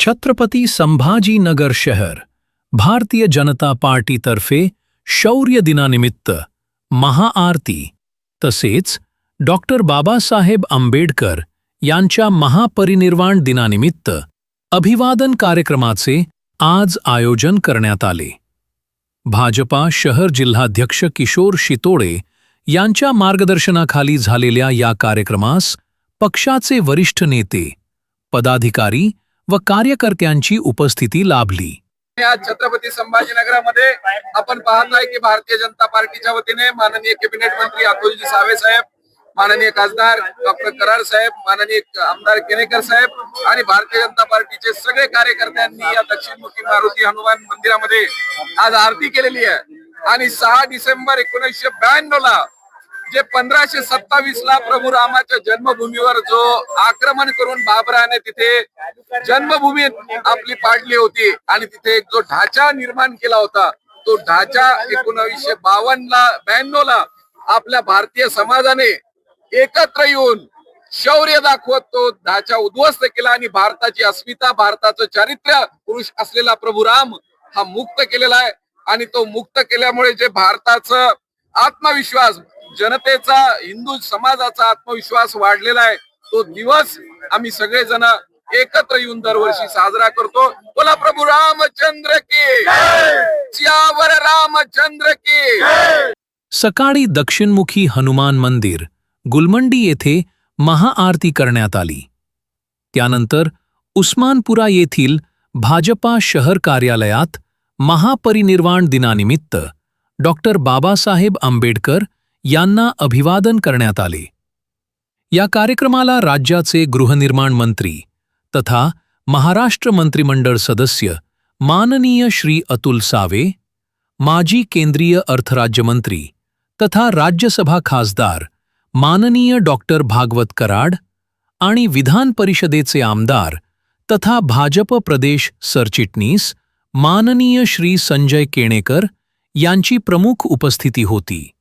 छत्रपती संभाजीनगर शहर भारतीय जनता पार्टीतर्फे शौर्य दिनानिमित्त महाआरती तसेच डॉक्टर बाबासाहेब आंबेडकर यांच्या महापरिनिर्वाण दिनानिमित्त अभिवादन कार्यक्रमाचे आज आयोजन करण्यात आले. भाजपा शहर जिल्हाध्यक्ष किशोर शितोळे यांच्या मार्गदर्शनाखाली झालेल्या या कार्यक्रमास पक्षाचे वरिष्ठ नेते, पदाधिकारी व कार्यकर्त्यांची उपस्थिती लाभली. आज छत्रपती संभाजीनगरामध्ये आपण पाहताय की भारतीय जनता पार्टीच्या वतीने माननीय कॅबिनेट मंत्री अतुलजी सावे साहेब, माननीय खासदार डॉक्टर कराड साहेब, माननीय आमदार केनेकर साहेब आणि भारतीय जनता पार्टीचे सगळे कार्यकर्त्यांनी या दक्षिणमुखी मारुती हनुमान मंदिरामध्ये आज आरती केलेली आहे. आणि 6 डिसेंबर 1992 ला जे 1527 ला प्रभू रामाच्या जन्मभूमीवर जो आक्रमण करून बाबराने तिथे जन्मभूमी आपली पाडली होती आणि तिथे जो ढाचा निर्माण केला होता, तो ढाचा 1952 ला आपल्या भारतीय समाजाने एकत्र येऊन शौर्य दाखवत तो ढाचा उद्ध्वस्त केला आणि भारताची अस्मिता, भारताचं चारित्र्य पुरुष असलेला प्रभू राम हा मुक्त केलेला आहे. आणि तो मुक्त केल्यामुळे जे भारताचं आत्मविश्वास, जनतेचा, हिंदू समाजाचा आत्मविश्वास वाढलेला आहे, तो दिवस आम्ही सगळेजण एकत्र येऊन दरवर्षी साजरा करतो. बोला प्रभू रामचंद्र की सियावर रामचंद्र की. सकाळी दक्षिणमुखी हनुमान मंदिर गुलमंडी येथे महाआरती करण्यात आली. त्यानंतर उस्मानपुरा येथील भाजपा शहर कार्यालयात महापरिनिर्वाण दिनानिमित्त डॉक्टर बाबासाहेब आंबेडकर यांना अभिवादन करण्यात आले. या कार्यक्रमाला राज्याचे गृहनिर्माण मंत्री तथा महाराष्ट्र मंत्रिमंडळ सदस्य माननीय श्री अतुल सावे, माजी केंद्रीय अर्थराज्यमंत्री तथा राज्यसभा खासदार माननीय डॉक्टर भागवत कराड आणि विधान परिषदेचे आमदार तथा भाजप प्रदेश सरचिटणीस माननीय श्री संजय केणेकर यांची प्रमुख उपस्थिती होती.